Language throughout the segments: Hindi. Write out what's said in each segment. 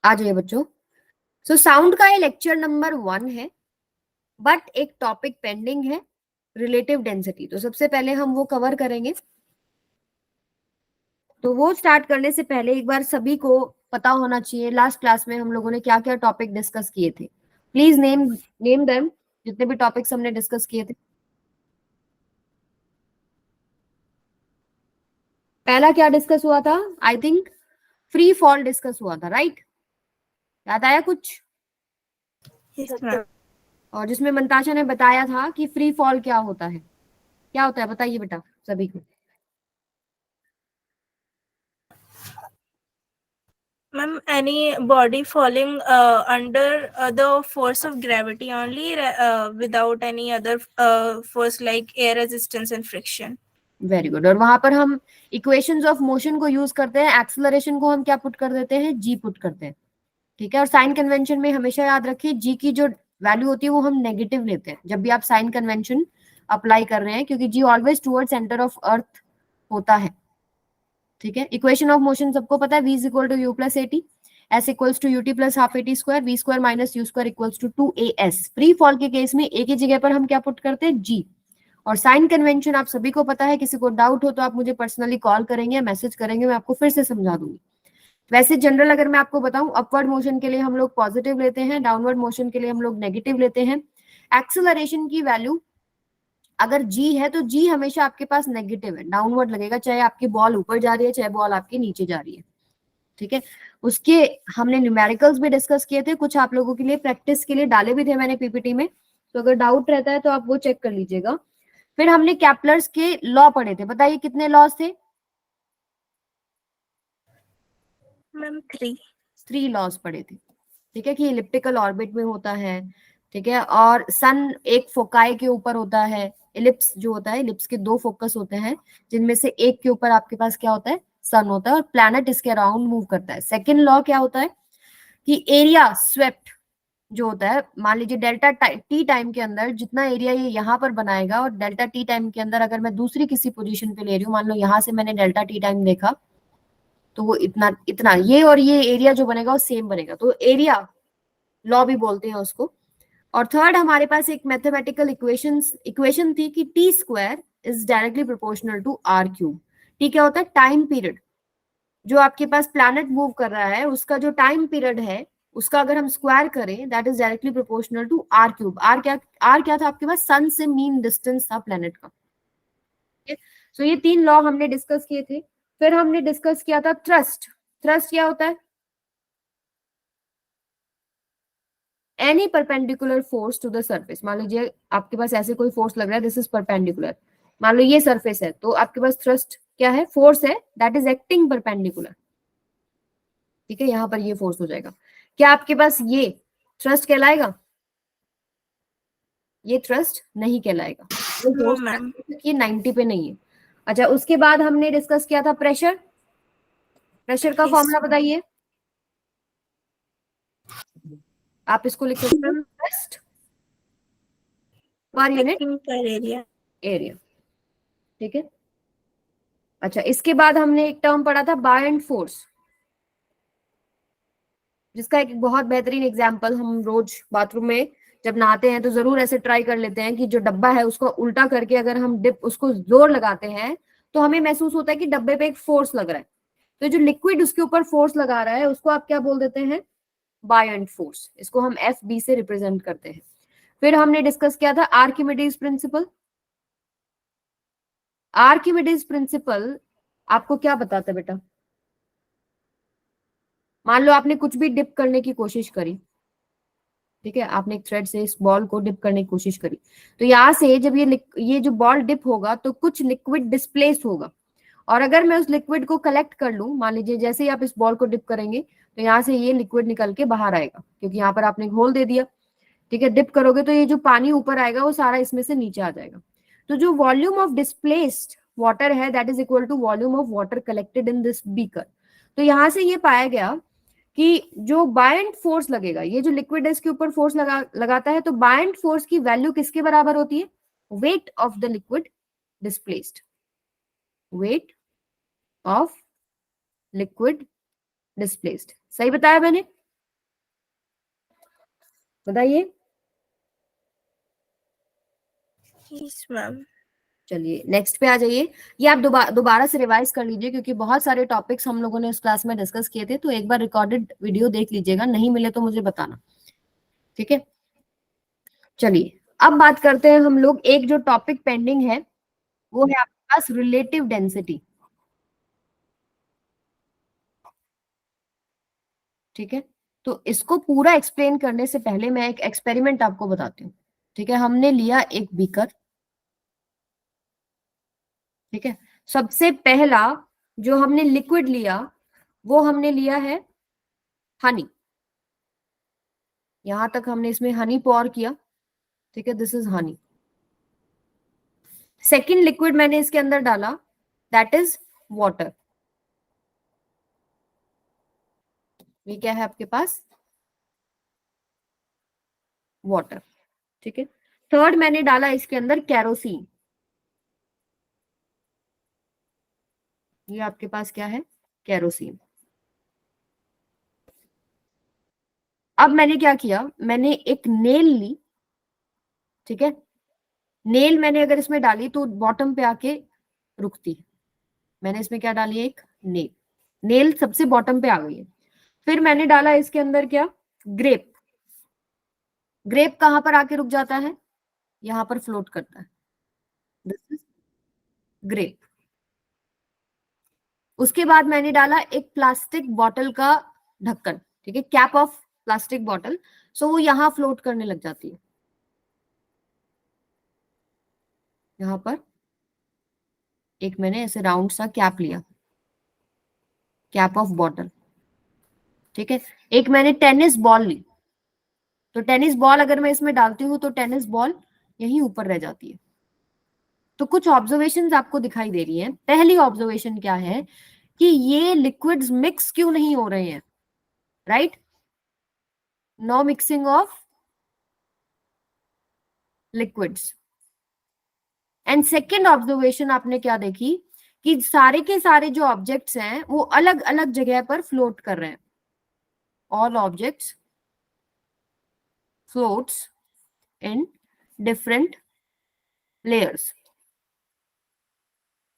आ जाइए बच्चों। सो साउंड का ये लेक्चर नंबर 1 है, बट एक टॉपिक पेंडिंग है, रिलेटिव डेंसिटी। तो सबसे पहले हम वो कवर करेंगे। तो वो स्टार्ट करने से पहले एक बार सभी को पता होना चाहिए लास्ट क्लास में हम लोगों ने क्या क्या टॉपिक डिस्कस किए थे। प्लीज नेम देम, जितने भी टॉपिक्स हमने डिस्कस किए थे। पहला क्या डिस्कस हुआ था? I think free fall discuss हुआ था, राइट? याद आया कुछ? Yes, ma'am. और जिसमें मंताशा ने बताया था कि फ्री फॉल क्या होता है, क्या होता है बताइए बेटा सभी को। Ma'am, any body falling under the force of gravity only, without any other force like air resistance and friction. Very good. और वहां पर हम इक्वेशंस ऑफ मोशन को यूज करते हैं। एक्सेलरेशन को हम क्या पुट कर देते हैं? जी पुट करते हैं, ठीक है। और साइन कन्वेंशन में हमेशा याद रखिए जी की जो वैल्यू होती है वो हम नेगेटिव लेते हैं जब भी आप साइन कन्वेंशन अप्लाई कर रहे हैं, क्योंकि g always toward centre of earth होता है, ठीक है। इक्वेशन ऑफ मोशन सबको पता है, v is equal to u plus a t, s equals to u t plus half a t square, v square minus u square equals to 2as। Free fall के केस में एक ही जगह पर हम क्या पुट करते हैं? जी। और साइन कन्वेंशन आप सभी को पता है, किसी को डाउट हो तो आप मुझे पर्सनली कॉल करेंगे या मैसेज करेंगे, मैं आपको फिर से समझा दूंगी। वैसे जनरल अगर मैं आपको बताऊं, अपवर्ड मोशन के लिए हम लोग पॉजिटिव लेते हैं, डाउनवर्ड मोशन के लिए हम लोग नेगेटिव लेते हैं। एक्सेलरेशन की वैल्यू अगर जी है तो जी हमेशा आपके पास नेगेटिव है, डाउनवर्ड लगेगा, चाहे आपकी बॉल ऊपर जा रही है चाहे बॉल आपके नीचे जा रही है, ठीक है। उसके हमने न्यूमेरिकल्स भी डिस्कस किए थे, कुछ आप लोगों के लिए प्रैक्टिस के लिए डाले भी थे मैंने पीपीटी में, तो अगर डाउट रहता है तो आप वो चेक कर लीजिएगा। फिर हमने कैप्लर्स के लॉ पढ़े थे, बताइए कितने लॉज थे? Ma'am, 3. 3 लॉज पढ़े थे, ठीक है, कि इलिप्टिकल ऑर्बिट में होता है, ठीक है। और सन एक फोकाई के ऊपर होता है, इलिप्स जो होता है, इलिप्स के 2 फोकस होते हैं, जिनमें से एक के ऊपर आपके पास क्या होता है? सन होता है, और प्लैनेट इसके अराउंड मूव करता है। सेकेंड लॉ क्या होता है कि एरिया स्वेप्ट जो होता है, मान लीजिए डेल्टा टी टाइम के अंदर जितना एरिया ये यहाँ पर बनाएगा, और डेल्टा टी टाइम के अंदर अगर मैं दूसरी किसी पोजीशन पे ले रही हूँ, मान लो यहाँ से मैंने डेल्टा टी टाइम देखा, तो वो इतना इतना ये और ये एरिया जो बनेगा वो सेम बनेगा, तो एरिया लॉ भी बोलते हैं उसको। और थर्ड हमारे पास एक मैथमेटिकल इक्वेशन थी कि T square is directly proportional to R cube. T क्या होता है? Time period. जो आपके पास प्लैनेट मूव कर रहा है उसका जो टाइम पीरियड है, उसका अगर हम स्क्वायर करें, that is directly proportional to R cube. R क्या था आपके पास? सन से मीन डिस्टेंस था प्लैनेट का। सो ये 3 लॉ हमने डिस्कस किए थे। फिर हमने डिस्कस किया था थ्रस्ट। थ्रस्ट क्या होता है? Any perpendicular force to the surface. मान लीजिए आपके पास ऐसे कोई फोर्स लग रहा है, दिस इज परपेंडिकुलर, मान लो ये सरफेस है, तो आपके पास थ्रस्ट क्या है? फोर्स है दैट इज एक्टिंग परपेंडिकुलर, ठीक है। यहां पर ये फोर्स हो जाएगा। क्या आपके पास ये थ्रस्ट कहलाएगा? ये थ्रस्ट नहीं कहलाएगा, ये No, फोर्स ma'am. ये 90 पे नहीं है। अच्छा, उसके बाद हमने डिस्कस किया था प्रेशर। प्रेशर का Yes. फॉर्मूला बताइए। आप इसको लिख सकते हैं, Ma'am, thrust per unit acting per area. Area, ठीक है। अच्छा, इसके बाद हमने एक टर्म पढ़ा था बायंट फोर्स, जिसका एक बहुत बेहतरीन एग्जाम्पल हम रोज बाथरूम में जब नहाते हैं तो जरूर ऐसे ट्राई कर लेते हैं कि जो डब्बा है उसको उल्टा करके अगर हम डिप उसको जोर लगाते हैं तो हमें महसूस होता है कि डब्बे पे एक फोर्स लग रहा है। तो जो लिक्विड उसके ऊपर फोर्स लगा रहा है उसको आप क्या बोल देते हैं? Buoyant force. इसको हम एफ बी से रिप्रेजेंट करते हैं। फिर हमने डिस्कस किया था आर्किमिडीज प्रिंसिपल। आर्किमिडीज प्रिंसिपल आपको क्या बताता है बेटा? मान लो आपने कुछ भी डिप करने की कोशिश करी, ठीक है, आपने एक थ्रेड से इस बॉल को डिप करने की कोशिश करी, तो यहाँ से जब ये जो बॉल डिप होगा तो कुछ लिक्विड डिस्प्लेस होगा, और अगर मैं उस लिक्विड को कलेक्ट कर लूं, मान लीजिए जैसे ही आप इस बॉल को डिप करेंगे तो यहाँ से ये लिक्विड निकल के बाहर आएगा, क्योंकि यहाँ पर आपने एक होल दे दिया, ठीक है। डिप करोगे तो ये जो पानी ऊपर आएगा वो सारा इसमें से नीचे आ जाएगा। तो जो वॉल्यूम ऑफ डिस्प्लेस्ड वाटर है that is equal to volume of water collected in this beaker. तो यहाँ से ये पाया गया कि जो बायंट फोर्स लगेगा, ये जो लिक्विड है इसके ऊपर फोर्स लगाता है, तो बायंट फोर्स की वैल्यू किसके बराबर होती है? Weight of the liquid displaced. Weight of liquid displaced, सही बताया मैंने? बताइए। Yes, ma'am. चलिए नेक्स्ट पे आ जाइए। ये आप दोबारा से रिवाइज कर लीजिए, क्योंकि बहुत सारे टॉपिक्स हम लोगों ने उस क्लास में डिस्कस किए थे, तो एक बार रिकॉर्डेड वीडियो देख लीजिएगा, नहीं मिले तो मुझे बताना, ठीक है। चलिए अब बात करते हैं हम लोग, एक जो टॉपिक पेंडिंग है वो है आपके पास रिलेटिव डेंसिटी, ठीक है। तो इसको पूरा एक्सप्लेन करने से पहले मैं एक एक्सपेरिमेंट आपको बताती हूँ, ठीक है। हमने लिया एक बीकर, ठीक है। सबसे पहला जो हमने लिक्विड लिया वो हमने लिया है हनी, यहां तक हमने इसमें हनी पॉर किया, ठीक है, this is Honey. Second liquid मैंने इसके अंदर डाला, दैट इज वाटर। ये क्या है आपके पास, वाटर, ठीक है। थर्ड मैंने डाला इसके अंदर कैरोसिन, ये आपके पास क्या है, कैरोसिन। अब मैंने क्या किया, मैंने एक नेल ली, ठीक है। नेल मैंने अगर इसमें डाली तो बॉटम पे आके रुकती है, मैंने इसमें क्या डाली है, एक नेल, नेल सबसे बॉटम पे आ गई है। फिर मैंने डाला इसके अंदर क्या, ग्रेप। ग्रेप कहां पर आके रुक जाता है, यहां पर फ्लोट करता है, दिस इज ग्रेप। उसके बाद मैंने डाला एक प्लास्टिक बॉटल का ढक्कन, ठीक है, कैप ऑफ प्लास्टिक बॉटल, सो वो यहां फ्लोट करने लग जाती है, यहां पर एक मैंने ऐसे राउंड सा कैप लिया, कैप ऑफ बॉटल, ठीक है। एक मैंने टेनिस बॉल ली, तो टेनिस बॉल अगर मैं इसमें डालती हूँ तो टेनिस बॉल यहीं ऊपर रह जाती है। तो कुछ ऑब्जर्वेशंस आपको दिखाई दे रही हैं। पहली ऑब्जर्वेशन क्या है कि ये लिक्विड्स मिक्स क्यों नहीं हो रहे हैं, right, no mixing of liquids. And second observation आपने क्या देखी कि सारे के सारे जो ऑब्जेक्ट्स हैं वो अलग अलग जगह पर फ्लोट कर रहे हैं, all objects floats in different layers.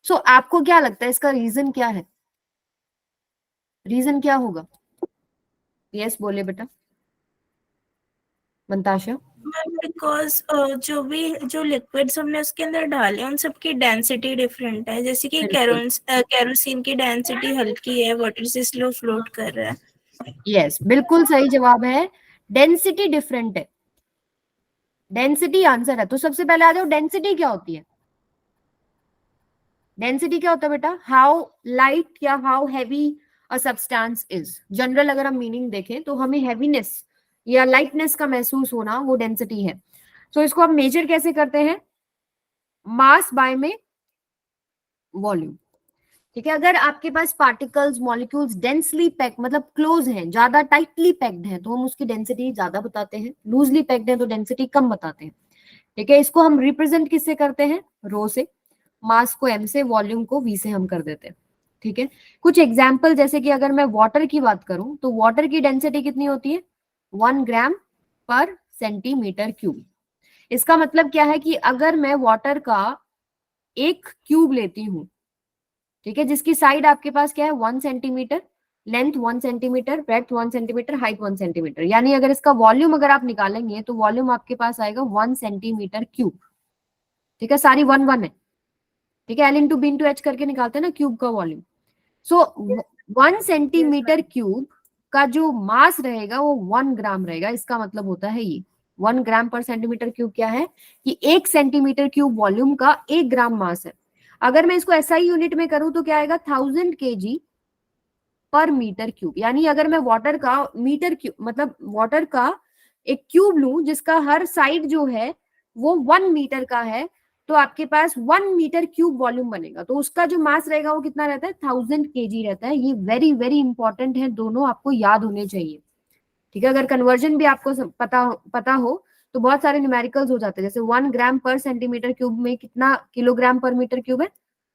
So आपको क्या लगता है इसका रीजन क्या है, रीजन क्या होगा, यस बोले बेटा मंताशा। मैम बिकॉज जो लिक्विड्स हमने उसके अंदर डाले उन सबकी डेंसिटी डिफरेंट है, जैसे कि बिल्कुल, कैरोसिन की डेंसिटी हल्की है, वाटर से स्लो फ्लोट कर रहा है। यस बिल्कुल सही जवाब है, डेंसिटी डिफरेंट है, डेंसिटी आंसर है। तो सबसे पहले आ जाओ, डेंसिटी क्या होती है, डेंसिटी क्या होता है बेटा, हाउ लाइट या how heavy a substance is. General अगर हम मीनिंग देखें तो हमें हैवीनेस या लाइटनेस का महसूस होना वो डेंसिटी है। तो इसको हम मेजर कैसे करते हैं, मास बाय में वॉल्यूम, ठीक है। अगर आपके पास पार्टिकल्स मॉलिक्यूल्स डेंसली पैक मतलब क्लोज हैं, ज्यादा टाइटली पैक्ड हैं, तो हम उसकी डेंसिटी ज्यादा बताते हैं, लूजली पैक्ड है तो डेंसिटी कम बताते हैं, ठीक है। इसको हम रिप्रेजेंट किससे करते हैं, रो से, मास को एम से, वॉल्यूम को वी से हम कर देते हैं, ठीक है। कुछ एग्जाम्पल जैसे कि अगर मैं वाटर की बात करूं तो वाटर की डेंसिटी कितनी होती है, 1 ग्राम पर सेंटीमीटर क्यूब। इसका मतलब क्या है कि अगर मैं वाटर का एक क्यूब लेती हूँ, ठीक है, जिसकी साइड आपके पास क्या है, 1 centimetre, length 1 centimetre, breadth 1 centimetre, height 1 centimetre, यानी अगर इसका वॉल्यूम अगर आप निकालेंगे तो वॉल्यूम आपके पास आएगा 1 सेंटीमीटर क्यूब, ठीक है। सारी 1 1 है, ठीक है, L into B into H करके निकालते हैं ना क्यूब का वॉल्यूम। सो 1 सेंटीमीटर क्यूब का जो मास रहेगा वो 1 ग्राम रहेगा। इसका मतलब होता है ये 1 ग्राम पर सेंटीमीटर क्यूब क्या है कि 1 सेंटीमीटर क्यूब वॉल्यूम का 1 ग्राम मास है। अगर मैं इसको एसआई यूनिट में करूं तो क्या आएगा, 1000 kg पर मीटर क्यूब। यानी अगर मैं वाटर का मीटर क्यूब मतलब वाटर का एक क्यूब लूं जिसका हर साइड जो है वो 1 मीटर का है, तो आपके पास 1 मीटर क्यूब वॉल्यूम बनेगा। तो उसका जो मास रहेगा वो कितना रहता है, 1000 kg रहता है। ये वेरी वेरी इंपॉर्टेंट है, दोनों आपको याद होने चाहिए, ठीक है। अगर कन्वर्जन भी आपको पता हो तो बहुत सारे न्यूमेरिकल्स हो जाते हैं, जैसे 1 ग्राम पर सेंटीमीटर क्यूब में कितना किलोग्राम पर मीटर क्यूब है,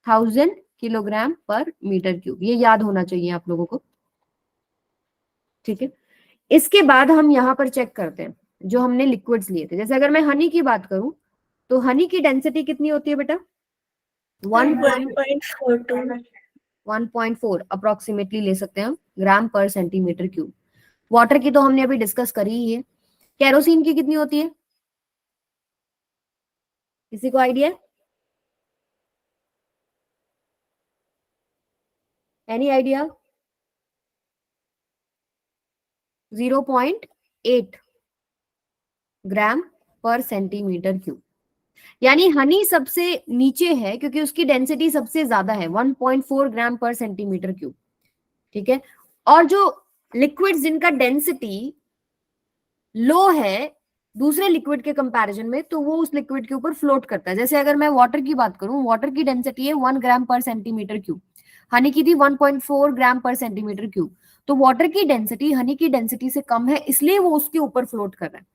1000 किलोग्राम पर मीटर क्यूब, ये याद होना चाहिए आप लोगों को, ठीक है। इसके बाद हम यहां पर चेक करते हैं, जो हमने लिक्विड्स लिए थे। जैसे अगर मैं हनी की बात करूं तो हनी की डेंसिटी कितनी होती है बेटा? 1.42 1.4 अप्रोक्सीमेटली ले सकते हैं हम, ग्राम पर सेंटीमीटर क्यूब। वाटर की तो हमने अभी डिस्कस करी ही है। केरोसिन की कितनी होती है, किसी को आइडिया? Any idea? 0.8 ग्राम पर सेंटीमीटर क्यूब। यानी हनी सबसे नीचे है क्योंकि उसकी डेंसिटी सबसे ज्यादा है, 1.4 ग्राम पर सेंटीमीटर क्यूब। ठीक है, और जो लिक्विड्स जिनका डेंसिटी लो है दूसरे लिक्विड के कंपैरिजन में, तो वो उस लिक्विड के ऊपर फ्लोट करता है। जैसे अगर मैं वाटर की बात करूं, वाटर की डेंसिटी है 1 ग्राम पर सेंटीमीटर क्यूब, हनी की थी 1.4 ग्राम पर सेंटीमीटर क्यूब। तो वाटर की डेंसिटी हनी की डेंसिटी से कम है, इसलिए वो उसके ऊपर फ्लोट कर रहा है।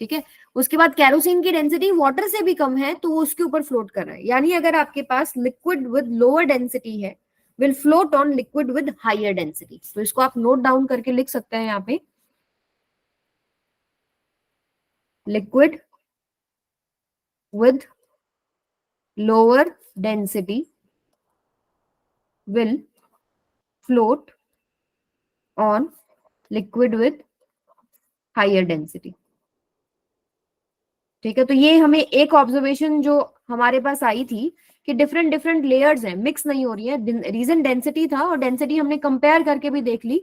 ठीक है, उसके बाद कैरोसिन की डेंसिटी वाटर से भी कम है, तो वो उसके ऊपर फ्लोट कर रहा है। यानी अगर आपके पास लिक्विड विद लोअर डेंसिटी है will float on liquid with higher density. तो इसको आप नोट डाउन करके लिख सकते हैं यहाँ पे, liquid with lower density will float on liquid with higher density। ठीक है, तो ये हमें एक ऑब्जर्वेशन जो हमारे पास आई थी कि डिफरेंट डिफरेंट लेयर्स हैं, मिक्स नहीं हो रही है। रीजन डेंसिटी था, और डेंसिटी हमने कंपेयर करके भी देख ली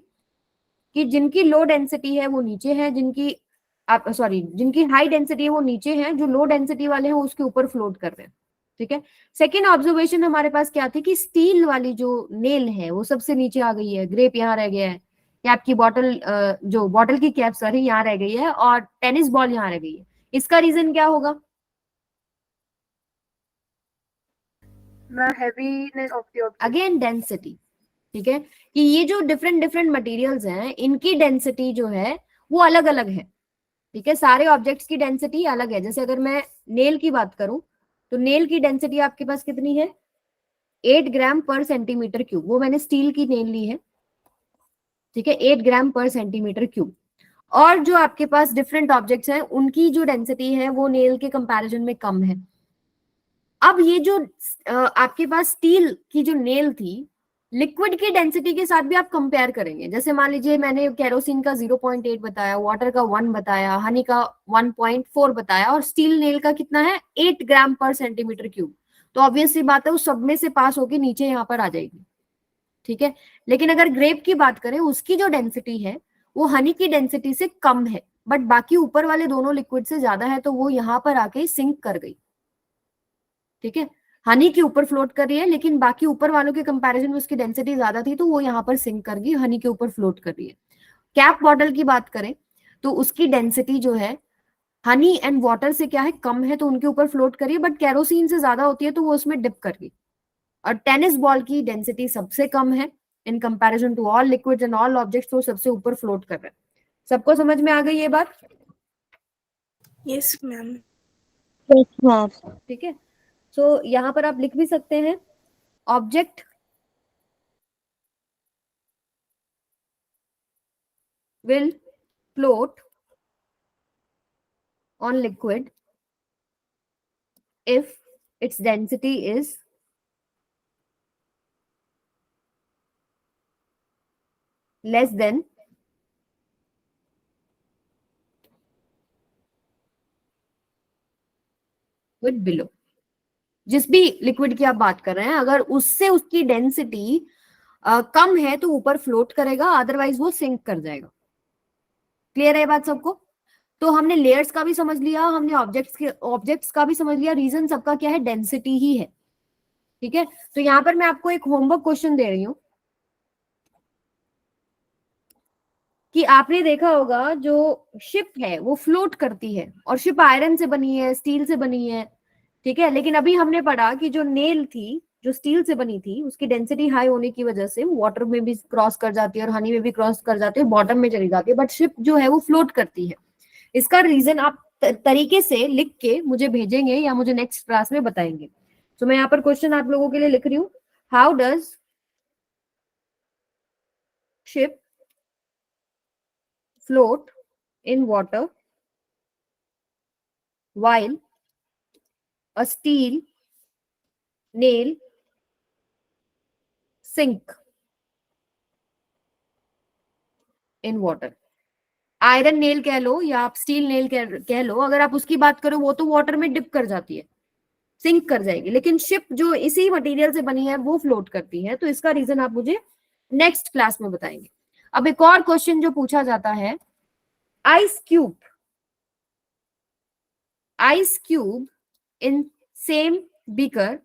कि जिनकी लो डेंसिटी है वो नीचे है, जिनकी आप सॉरी जिनकी हाई डेंसिटी है वो नीचे है, जो लो डेंसिटी वाले हैं उसके ऊपर फ्लोट कर रहे हैं। ठीक है, सेकेंड ऑब्जर्वेशन हमारे पास क्या थी कि स्टील वाली जो नेल है वो सबसे नीचे आ गई है, ग्रेप यहाँ रह गया है, या आपकी बॉटल जो बॉटल की कैप सॉरी यहाँ रह गई है, और टेनिस बॉल यहाँ रह गई है। इसका रीजन क्या होगा? heaviness of the object. Again density. ठीक है, कि ये जो डिफरेंट डिफरेंट मटेरियल्स हैं इनकी डेंसिटी जो है वो अलग अलग है। ठीक है, सारे ऑब्जेक्ट्स की डेंसिटी अलग है। जैसे अगर मैं नेल की बात करूं तो नेल की डेंसिटी आपके पास कितनी है? 8 ग्राम पर सेंटीमीटर क्यूब। वो मैंने स्टील की नेल ली है। ठीक है, 8 ग्राम पर सेंटीमीटर क्यूब। और जो आपके पास डिफरेंट ऑब्जेक्ट्स हैं उनकी जो डेंसिटी है वो नेल के कंपैरिजन में कम है। अब ये जो आपके पास स्टील की जो नेल थी, लिक्विड की डेंसिटी के साथ भी आप कंपेयर करेंगे। जैसे मान लीजिए मैंने केरोसिन का 0.8 बताया, वाटर का 1 बताया, हनी का 1.4 बताया, और स्टील नेल का कितना है? 8 ग्राम पर सेंटीमीटर क्यूब। तो ऑब्वियस सी बात है उस सब में से पास होके नीचे यहाँ पर आ जाएगी। ठीक है, लेकिन अगर ग्रेप की बात करें उसकी जो डेंसिटी है वो हनी की डेंसिटी से कम है, बट बाकी ऊपर वाले दोनों लिक्विड से ज्यादा है, तो वो यहाँ पर आके सिंक कर गई। ठीक है, हनी के ऊपर फ्लोट कर रही है, लेकिन बाकी ऊपर वालों के कंपैरिजन में उसकी डेंसिटी ज्यादा थी, तो वो यहाँ पर सिंक कर गई, हनी के ऊपर फ्लोट कर रही है। कैप बॉटल की बात करें तो उसकी डेंसिटी जो है हनी एंड वाटर से क्या है? कम है, तो उनके ऊपर फ्लोट करिए, बट कैरोसिन से ज्यादा होती है तो वो उसमें डिप कर गई। और टेनिस बॉल की डेंसिटी सबसे कम है in comparison to all liquids and all objects, तो सबसे ऊपर फ्लोट कर रहा है। सबको समझ में आ गई ये बात? Yes, ma'am. Yes, ma'am. ठीक है, सो यहाँ पर आप लिख भी सकते हैं object will float on liquid if its density is less than with below। जिस भी लिक्विड की आप बात कर रहे हैं, अगर उससे उसकी डेंसिटी कम है तो ऊपर फ्लोट करेगा, अदरवाइज वो सिंक कर जाएगा। क्लियर है ये बात सबको? तो हमने लेयर्स का भी समझ लिया, हमने ऑब्जेक्ट्स का भी समझ लिया, रीजन सबका क्या है? डेंसिटी ही है। ठीक है, तो यहाँ पर मैं आपको एक होमवर्क क्वेश्चन दे रही हूँ कि आपने देखा होगा जो शिप है वो फ्लोट करती है, और शिप आयरन से बनी है, स्टील से बनी है। ठीक है, लेकिन अभी हमने पढ़ा कि जो नेल थी जो स्टील से बनी थी उसकी डेंसिटी हाई होने की वजह से वाटर में भी क्रॉस कर जाती है और हनी में भी क्रॉस कर जाती है, बॉटम में चली जाती है, बट शिप जो है वो फ्लोट करती है। इसका रीजन आप तरीके से लिख के मुझे भेजेंगे या मुझे नेक्स्ट क्लास में बताएंगे। तो मैं यहाँ पर क्वेश्चन आप लोगों के लिए लिख रही हूँ, how does ship float in water while a steel nail sink in water. Iron nail कह लो या आप स्टील नेल कह लो, अगर आप उसकी बात करो वो तो वाटर में डिप कर जाती है, सिंक कर जाएगी, लेकिन शिप जो इसी मटेरियल से बनी है वो फ्लोट करती है। तो इसका रीजन आप मुझे नेक्स्ट क्लास में बताएंगे। अब एक और क्वेश्चन जो पूछा जाता है, ice cube in same beaker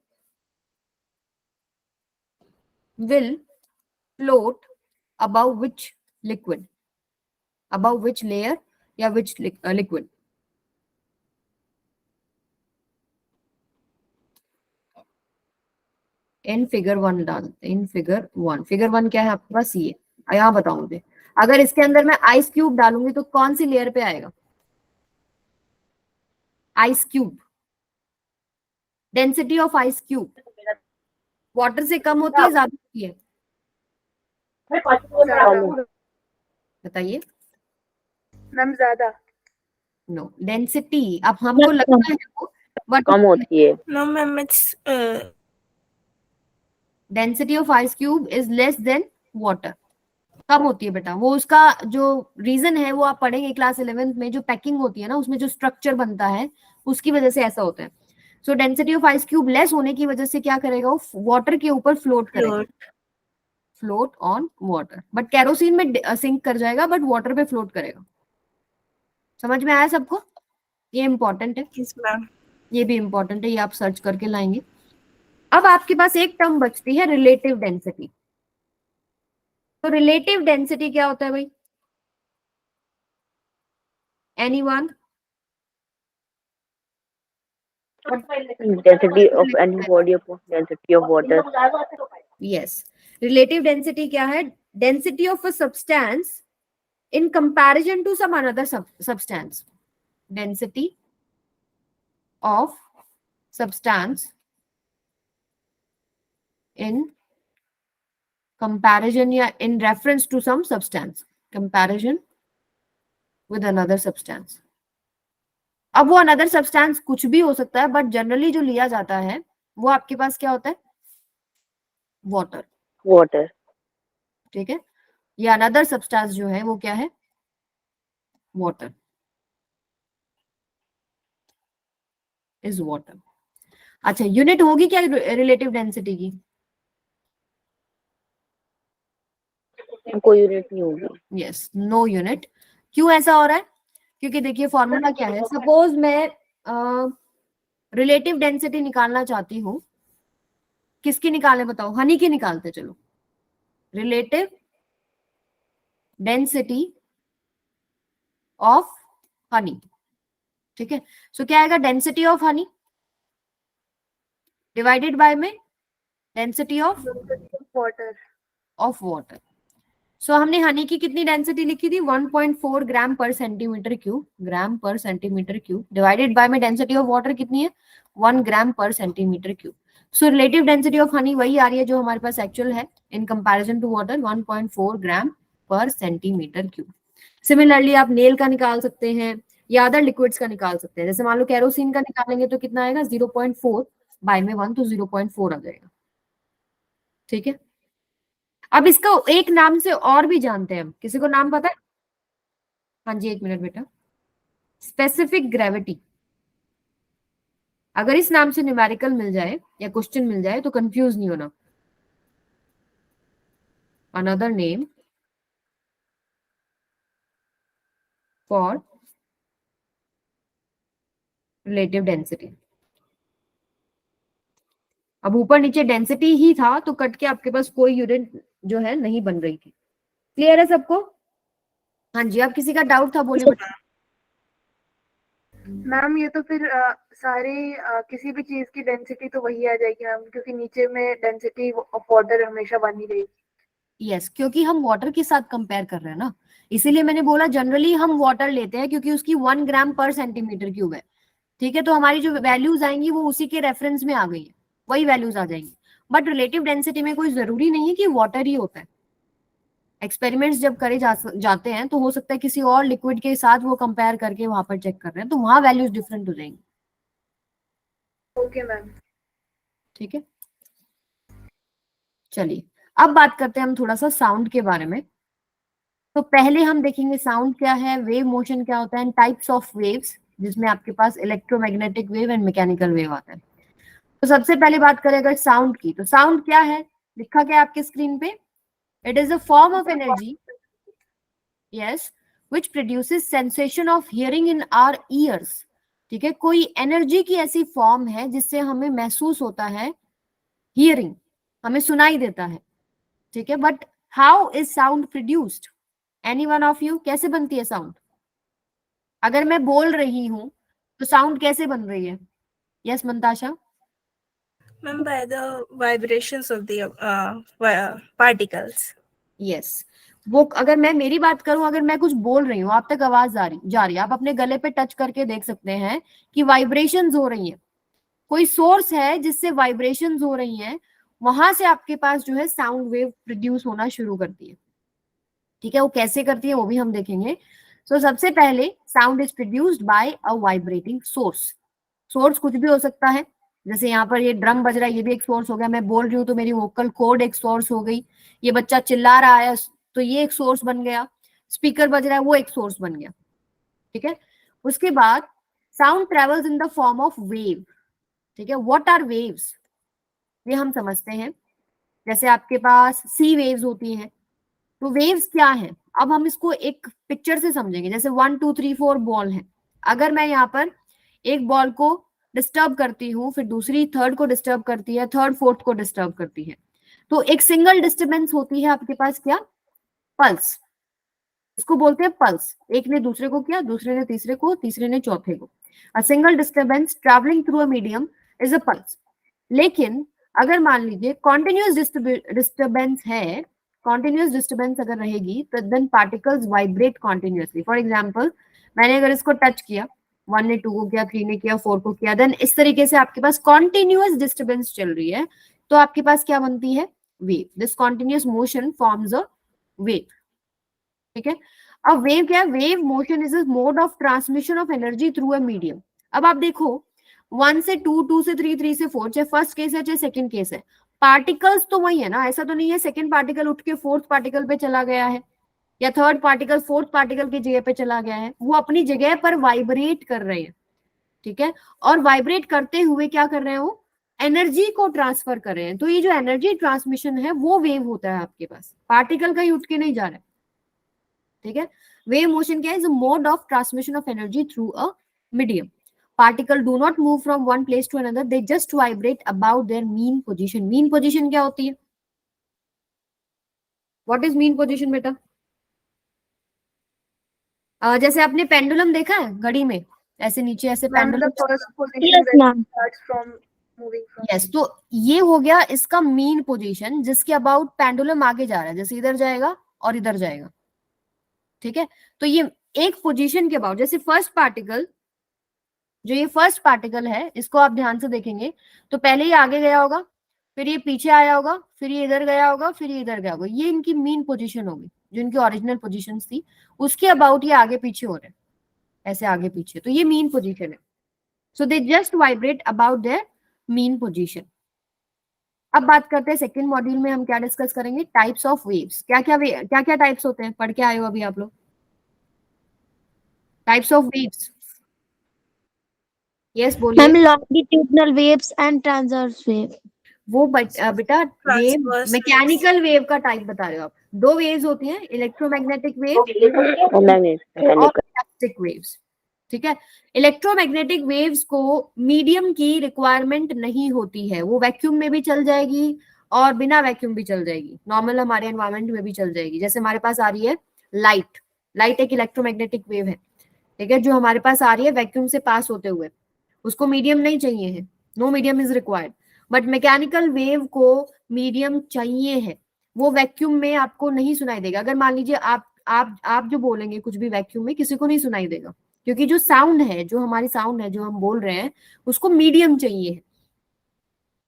will float above which liquid, above which layer या which liquid? इन फिगर 1 डालते, इन फिगर 1 क्या है आपके पास, ये यहाँ बताओ मुझे। अगर इसके अंदर मैं आइस क्यूब डालूंगी तो कौन सी लेयर पे आएगा? Ice cube, density of ice cube water से कम होती है, ज्यादा होती है? बताइए। मैम ज्यादा। नो, डेंसिटी अब हमको लगता है वो बट कम होती है। No, ma'am, it's density of ice cube is less than water, कम होती है बेटा। वो उसका जो रीजन है वो आप पढ़ेंगे क्लास 11th में, जो पैकिंग होती है ना उसमें जो स्ट्रक्चर बनता है उसकी वजह से ऐसा होता है। सो density of ice cube less होने की वजह से क्या करेगा, वो वाटर के ऊपर फ्लोट करेगा, float on water. But kerosene में सिंक कर जाएगा बट वाटर पे फ्लोट करेगा। समझ में आया सबको? ये इंपॉर्टेंट है, yes, ma'am. ये भी इंपॉर्टेंट है, ये आप सर्च करके लाएंगे। अब आपके पास एक टर्म बचती है, रिलेटिव डेंसिटी। तो रिलेटिव डेंसिटी क्या होता है भाई? Anyone? Density of any body upon density of water. Yes, relative density क्या है? Density of a substance in comparison to some another substance. Density of substance in comparison या in reference to some substance, comparison with another substance। अब वो another substance कुछ भी हो सकता है बट जनरली जो लिया जाता है वो आपके पास क्या होता है? वाटर। Water. ठीक है, ये another substance जो है वो क्या है? Water, is water. अच्छा, यूनिट होगी क्या रिलेटिव डेंसिटी की? कोई यूनिट नहीं होगी। Yes, no unit. क्यों ऐसा हो रहा है? क्योंकि देखिए फॉर्मूला क्या है, सपोज मैं रिलेटिव डेंसिटी निकालना चाहती हूँ, किसकी निकालें बताओ? हनी की निकालते चलो। रिलेटिव डेंसिटी ऑफ हनी, ठीक है। सो क्या आएगा? Density of honey divided by में डेंसिटी ऑफ वाटर। सो हमने हनी की कितनी डेंसिटी लिखी थी? 1.4 ग्राम पर सेंटीमीटर क्यूब, ग्राम पर सेंटीमीटर क्यूब, डिवाइडेड बाय में डेंसिटी ऑफ वाटर कितनी है? 1 ग्राम पर centimetre cube. So relative density of honey वही आ रही है जो हमारे पास एक्चुअल है इन कंपैरिजन टू वाटर, 1.4 ग्राम पर सेंटीमीटर क्यूब। सिमिलरली आप नेल का निकाल सकते हैं या अदर लिक्विड्स का निकाल सकते हैं। जैसे मान लो केरोसिन का निकालेंगे तो कितना आएगा? 0.4 बाय में 1 तो 0.4 आ जाएगा, ठीक है। अब इसका एक नाम से और भी जानते हैं हम, किसी को नाम पता है? हाँ जी, एक मिनट बेटा। Specific gravity. अगर इस नाम से न्यूमेरिकल मिल जाए या क्वेश्चन मिल जाए तो कंफ्यूज नहीं होना। Another name for relative density. अब ऊपर नीचे डेंसिटी ही था तो कट के आपके पास कोई यूनिट जो है नहीं बन रही थी। क्लियर है सबको? हाँ जी, अब किसी का डाउट था बोलिए बेटा। मैम ये तो फिर सारे किसी भी चीज की डेंसिटी तो वही आ जाएगी मैम, क्योंकि नीचे में डेंसिटी ऑफ वाटर हमेशा बनी रहेगी। यस, क्योंकि हम वाटर के साथ कंपेयर कर रहे हैं ना, इसीलिए मैंने बोला जनरली हम वाटर लेते हैं क्योंकि उसकी 1 ग्राम पर सेंटीमीटर क्यूब है, ठीक है। तो हमारी जो वैल्यूज आएंगी वो उसी के रेफरेंस में आ गई है, वही वैल्यूज आ जाएंगी। बट रिलेटिव डेंसिटी में कोई जरूरी नहीं है कि वाटर ही होता है, एक्सपेरिमेंट्स जब करे जाते हैं तो हो सकता है किसी और लिक्विड के साथ वो कंपेयर करके वहां पर चेक कर रहे हैं, तो वहां वैल्यूज डिफरेंट हो जाएंगी। Okay ma'am. ठीक है, चलिए अब बात करते हैं हम थोड़ा सा साउंड के बारे में। तो पहले हम देखेंगे साउंड क्या है, वेव मोशन क्या होता है, टाइप्स ऑफ वेव्स, जिसमें आपके पास electromagnetic wave and mechanical wave आता है। तो सबसे पहले बात करें अगर साउंड की, तो साउंड क्या है, लिखा क्या है आपके स्क्रीन पे, it is a form of energy, yes, which produces sensation of hearing in our ears. ठीक है, कोई एनर्जी की ऐसी फॉर्म है जिससे हमें महसूस होता है हियरिंग, हमें सुनाई देता है। ठीक है, but how is sound produced, any one of you, कैसे बनती है साउंड? अगर मैं बोल रही हूं तो साउंड कैसे बन रही है? Yes Mantasha. Ma'am, by the vibrations of the particles. Yes, वो अगर मैं मेरी बात करूं, अगर मैं कुछ बोल रही हूँ आप तक आवाज जा रही है, आप अपने गले पे टच करके देख सकते हैं कि वाइब्रेशंस हो रही हैं, कोई सोर्स है जिससे वाइब्रेशंस हो रही हैं, वहां से आपके पास जो है साउंड वेव प्रोड्यूस होना शुरू करती है। ठीक है, वो कैसे करती है वो भी हम देखेंगे। सो सबसे पहले sound is produced by a vibrating source. Source कुछ भी हो सकता है, जैसे यहाँ पर ये ड्रम बज रहा है, ये भी एक सोर्स हो गया, मैं बोल रही हूँ तो मेरी वोकल कॉर्ड एक सोर्स हो गई, ये बच्चा चिल्ला रहा है तो ये एक सोर्स बन गया, स्पीकर बज रहा है वो एक सोर्स बन गया। ठीक है, उसके बाद sound travels in the form of wave. ठीक है, व्हाट आर वेव्स, ये हम समझते हैं। जैसे आपके पास सी वेव्स होती हैं, तो वेव्स क्या है, अब हम इसको एक पिक्चर से समझेंगे। जैसे 1 2 3 4 बॉल है, अगर मैं यहाँ पर एक बॉल को डिस्टर्ब करती हूँ, फिर दूसरी थर्ड को डिस्टर्ब करती है, थर्ड फोर्थ को डिस्टर्ब करती है, तो एक सिंगल डिस्टर्बेंस होती है आपके पास, क्या, पल्स, इसको बोलते हैं पल्स। एक ने दूसरे को किया, दूसरे ने तीसरे को, तीसरे ने चौथे को, a single disturbance travelling through a medium is a pulse. लेकिन अगर मान लीजिए कॉन्टिन्यूअस डिस्टर्बेंस है, कॉन्टिन्यूअस डिस्टर्बेंस अगर रहेगी तो then particles vibrate continuously. For example मैंने अगर इसको टच किया, 1 ने 2 को किया, 3 ने किया, 4 को किया, देन इस तरीके से आपके पास कॉन्टिन्यूअस डिस्टर्बेंस चल रही है, तो आपके पास क्या बनती है, wave. This continuous motion forms a wave. ठीक है, अब वेव क्या है, wave motion is a mode of transmission of energy through a medium. अब आप देखो 1 से 2, 2 से 3, 3 से 4, चाहे फर्स्ट केस है चाहे सेकंड केस है, पार्टिकल्स तो वही है ना, ऐसा तो नहीं है सेकंड पार्टिकल उठ के फोर्थ पार्टिकल पे चला गया है, या थर्ड पार्टिकल फोर्थ पार्टिकल की जगह पे चला गया है, वो अपनी जगह पर वाइब्रेट कर रहे हैं। ठीक है, और वाइब्रेट करते हुए क्या कर रहे हैं, वो एनर्जी को ट्रांसफर कर रहे हैं, तो ये जो एनर्जी ट्रांसमिशन है वो वेव होता है आपके पास, पार्टिकल कहीं उठ के नहीं जा रहा है। ठीक है, वेव मोशन क्या है, is a mode of transmission of energy through a medium. Particle do not move from one place to another, they just vibrate about their mean position. Mean position क्या होती है, व्हाट इज मीन पोजीशन बेटा? जैसे आपने पेंडुलम देखा है घड़ी में, ऐसे नीचे ऐसे ma'am the pendulum. First position Yes, when ma'am. Starts from moving from. Yes, तो ये हो गया इसका मीन पोजीशन, जिसके अबाउट पेंडुलम आगे जा रहा है, जैसे इधर जाएगा और इधर जाएगा। ठीक है, तो ये एक पोजीशन के अबाउट, जैसे फर्स्ट पार्टिकल, जो ये फर्स्ट पार्टिकल है इसको आप ध्यान से देखेंगे तो पहले ये आगे गया होगा, फिर ये पीछे आया होगा, फिर ये इधर गया होगा, फिर ये इधर गया होगा, ये इनकी मीन पोजीशन होगी, जो इनकी ओरिजिनल पोजीशन थी उसके अबाउट ये आगे पीछे हो रहे हैं, ऐसे आगे पीछे, तो ये मीन पोजीशन है। So they just vibrate about their mean position. अब बात करते हैं सेकंड मॉड्यूल में हम क्या डिस्कस करेंगे, टाइप्स ऑफ वेव्स। क्या क्या टाइप्स होते हैं, पढ़ के आए हो अभी आप लोग, टाइप्स ऑफ वेव्स। यस बोलिए। Ma'am, longitudinal waves and transverse wave. वो बेटा वेव, Transverse मैकेनिकल वेव का टाइप बता रहे हो आप। दो वेव्स होती हैं, इलेक्ट्रोमैग्नेटिक वेव और Mechanical. Electric waves. ठीक है, इलेक्ट्रोमैग्नेटिक वेव्स को मीडियम की रिक्वायरमेंट नहीं होती है, वो वैक्यूम में भी चल जाएगी और बिना वैक्यूम भी चल जाएगी, नॉर्मल हमारे एनवायरनमेंट में भी चल जाएगी। जैसे हमारे पास आ रही है लाइट, लाइट एक इलेक्ट्रोमैग्नेटिक वेव है। ठीक है, जो हमारे पास आ रही है वैक्यूम से पास होते हुए, उसको मीडियम नहीं चाहिए है, no medium is required. But mechanical wave को मीडियम चाहिए है, वो वैक्यूम में आपको नहीं सुनाई देगा। अगर मान लीजिए आप जो बोलेंगे कुछ भी वैक्यूम में, किसी को नहीं सुनाई देगा, क्योंकि जो साउंड है, जो हमारी साउंड है जो हम बोल रहे हैं, उसको मीडियम चाहिए है।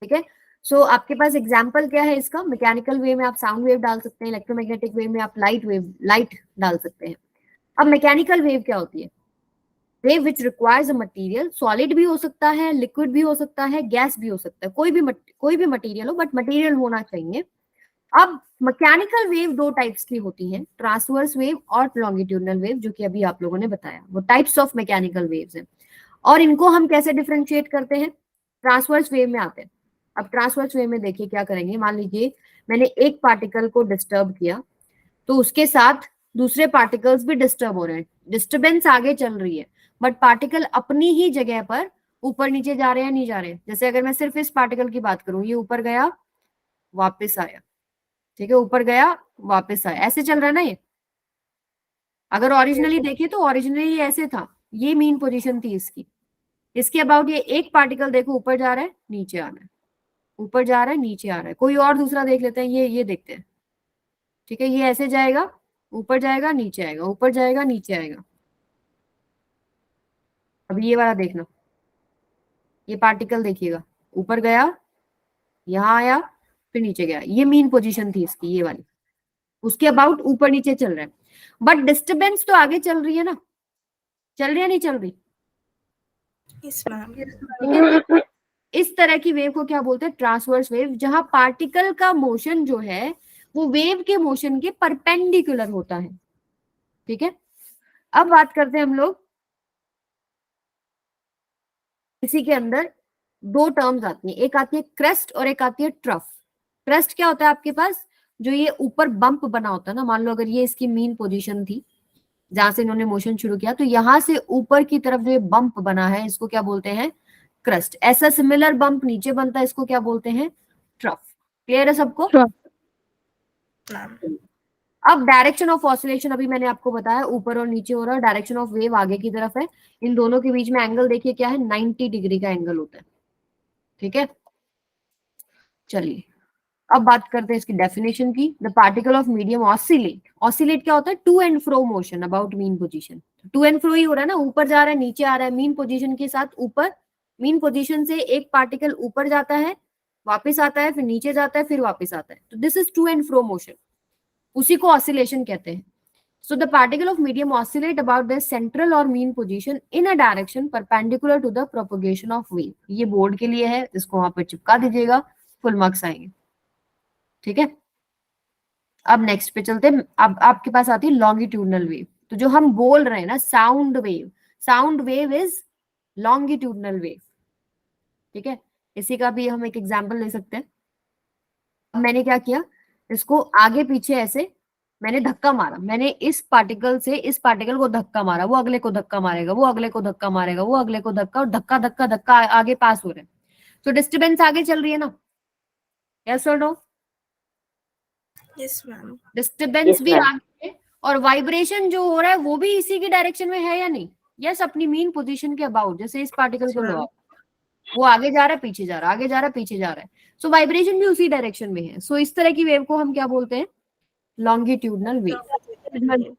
ठीक है, सो आपके पास एग्जाम्पल क्या है इसका? मैकेनिकल वेव में आप साउंड वेव डाल सकते हैं, इलेक्ट्रोमैग्नेटिक वेव में आप लाइट डाल सकते हैं। अब मैकेनिकल वेव क्या होती है? Wave which requires a material, solid भी हो सकता है, लिक्विड भी हो सकता है, गैस भी हो सकता है, कोई भी मटेरियल हो, बट मटेरियल होना चाहिए। अब मैकेनिकल वेव दो टाइप्स की होती है, ट्रांसवर्स वेव और लॉन्गिट्यूडनल वेव, जो कि अभी आप लोगों ने बताया, वो टाइप्स ऑफ मैकेनिकल वेव्स हैं। और इनको हम कैसे डिफरेंशिएट करते हैं? ट्रांसवर्स वेव में आते हैं। अब ट्रांसवर्स वेव में देखिए क्या करेंगे, मान लीजिए मैंने एक पार्टिकल को डिस्टर्ब किया, तो उसके साथ दूसरे पार्टिकल्स भी डिस्टर्ब हो रहे हैं, डिस्टर्बेंस आगे चल रही है, बट पार्टिकल अपनी ही जगह पर ऊपर नीचे जा रहे हैं, नहीं जा रहे हैं। जैसे अगर मैं सिर्फ इस पार्टिकल की बात करूं, ये ऊपर गया वापस आया, ठीक है, ऊपर गया वापस आया, ऐसे चल रहा है ना ये। अगर ओरिजिनली देखे तो ओरिजिनली ऐसे था, ये मीन पोजीशन थी इसकी। इसके अबाउट ये एक पार्टिकल देखो, ऊपर जा रहा है नीचे आ रहा है, ऊपर जा रहा है नीचे आ रहा है। कोई और दूसरा देख लेते हैं, ये देखते हैं, ठीक है, ये ऐसे जाएगा, ऊपर जाएगा नीचे आएगा, ऊपर जाएगा नीचे आएगा। अभी ये वाला देखना, ये पार्टिकल देखिएगा, ऊपर गया, यहाँ आया, फिर नीचे गया, ये मीन पोजीशन थी इसकी, ये वाली। उसके अबाउट ऊपर नीचे चल रहा है, बट डिस्टर्बेंस तो आगे चल रही है ना, चल रही है नहीं चल रही? Yes, ma'am. ठीक है, इस तरह की वेव को क्या बोलते हैं? ट्रांसवर्स वेव, जहां पार्टिकल का मोशन जो है वो वेव के मोशन के परपेंडिकुलर होता है। ठीक है, अब बात करते हैं हम लोग, इसी के अंदर दो टर्म्स आती हैं, एक आती है क्रेस्ट और एक आती है ट्रफ। क्रेस्ट क्या होता है आपके पास? जो ये ऊपर बम्प बना होता है ना, मान लो अगर ये इसकी मीन पोजीशन थी जहां से इन्होंने मोशन शुरू किया, तो यहां से ऊपर की तरफ जो ये बम्प बना है, इसको क्या बोलते हैं? क्रस्ट। ऐसा सिमिलर बम्प नीचे बनता है, इसको क्या बोलते हैं? ट्रफ। क्लियर है सबको? Ma'am. अब डायरेक्शन ऑफ ऑसिलेशन अभी मैंने आपको बताया, ऊपर और नीचे हो रहा है, डायरेक्शन ऑफ वेव आगे की तरफ है। इन दोनों के बीच में एंगल देखिए क्या है, 90 डिग्री का एंगल होता है। ठीक है, चलिए अब बात करते हैं इसकी डेफिनेशन की। The particle of medium oscillate. Oscillate क्या होता है? To and fro motion about mean position. To and fro ही हो रहा है ना, ऊपर जा रहा है नीचे आ रहा है, मीन पोजीशन के साथ ऊपर। मीन पोजीशन से एक पार्टिकल ऊपर जाता है, वापस आता है, फिर नीचे जाता है, फिर वापस आता है, तो this is to and fro motion, उसी को ऑसिलेशन कहते हैं। So the particle of medium oscillate about their central or mean position in a direction perpendicular to the propagation of wave. ये बोर्ड के लिए है, इसको वहां पर चिपका दीजिएगा, फुल मार्क्स आएंगे। ठीक है, अब नेक्स्ट पे चलते हैं। अब आपके पास आती है लॉन्गिट्यूडनल वेव। तो जो हम बोल रहे हैं ना sound wave is longitudinal wave. ठीक है, इसी का भी हम एक एग्जांपल ले सकते हैं। अब मैंने क्या किया, इसको आगे पीछे ऐसे मैंने धक्का मारा, मैंने इस पार्टिकल से इस पार्टिकल को धक्का मारा, वो अगले को धक्का मारेगा, वो अगले को धक्का मारेगा, वो अगले को धक्का, और धक्का धक्का धक्का आगे पास हो रहे हैं, तो डिस्टर्बेंस आगे चल रही है ना? यस और no? Yes, ma'am. Disturbance Yes, भी ma'am. आगे है, और वाइब्रेशन जो हो रहा है वो भी इसी की डायरेक्शन में है या नहीं? यस, अपनी मीन पोजीशन के अबाउट। जैसे इस पार्टिकल को लो, वो आगे जा रहा है, पीछे जा रहा है, आगे जा रहा है, पीछे जा रहा है, सो वाइब्रेशन भी उसी डायरेक्शन में है। सो इस तरह की वेव को हम क्या बोलते हैं? Longitudinal wave.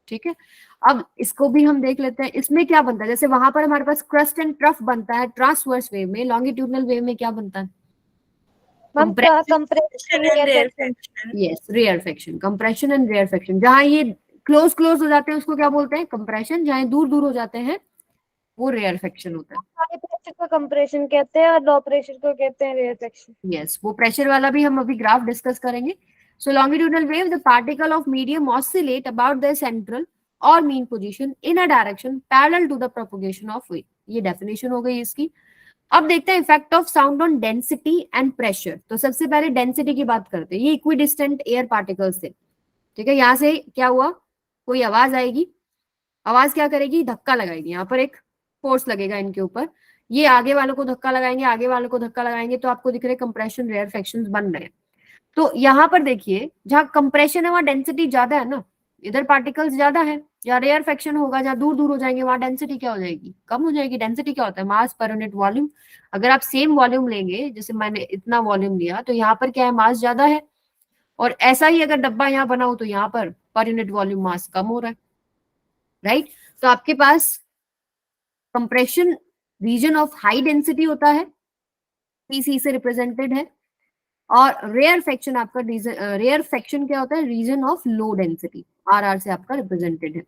ठीक है, अब इसको भी हम देख लेते हैं, इसमें क्या बनता है। जैसे वहां पर हमारे पास क्रस्ट एंड ट्रफ बनता है ट्रांसवर्स वेव में, लॉन्गिट्यूडनल वेव में क्या बनता है? Compression and rarefaction. Yes, rarefaction, compression and rarefaction. जहां ये क्लोज हो जाते हैं उसको क्या बोलते हैं? कंप्रेशन। जहां दूर दूर हो जाते हैं वो रेयरफेक्शन होता है। हाई प्रेशर को कंप्रेशन कहते हैं और लो प्रेशर को कहते हैं रेयरफेक्शन। यस, वो प्रेशर वाला भी हम अभी ग्राफ डिस्कस करेंगे। So longitudinal wave, the particle of medium oscillate about the central और mean position in a direction parallel to the propagation of wave. ये डेफिनेशन हो गई इसकी। अब देखते हैं effect of sound on density and pressure. तो सबसे पहले डेंसिटी की बात करते हैं। ये इक्विडिस्टेंट एयर पार्टिकल्स थे। ठीक है, यहाँ से क्या हुआ, कोई आवाज आएगी, आवाज क्या करेगी? धक्का लगाएगी, यहाँ पर एक फोर्स लगेगा इनके ऊपर, ये आगे वालों को धक्का लगाएंगे, आगे वालों को धक्का लगाएंगे, तो आपको दिख रहे कंप्रेशन रेयरफेक्शंस बन रहे हैं। तो यहाँ पर देखिए, जहाँ कंप्रेशन है वहां डेंसिटी ज्यादा है ना, इधर पार्टिकल्स ज्यादा है। जहाँ रेयरफेक्शन होगा, जहाँ दूर दूर हो जाएंगे, वहां डेंसिटी क्या हो जाएगी? कम हो जाएगी। डेंसिटी क्या होता है? मास पर यूनिट वॉल्यूम। अगर आप सेम वॉल्यूम लेंगे, जैसे मैंने इतना वॉल्यूम लिया, तो यहाँ पर क्या है? मास ज्यादा है। और ऐसा ही अगर डब्बा यहाँ बना हो, तो यहाँ पर यूनिट वॉल्यूम मास कम हो रहा है, राइट? तो आपके पास compression region of high density होता है, पीसी से रिप्रेजेंटेड है, और रेयर फ्रैक्शन आपका रेयर फ्रैक्शन क्या होता है, region of low density, RR से आपका रिप्रेजेंटेड है।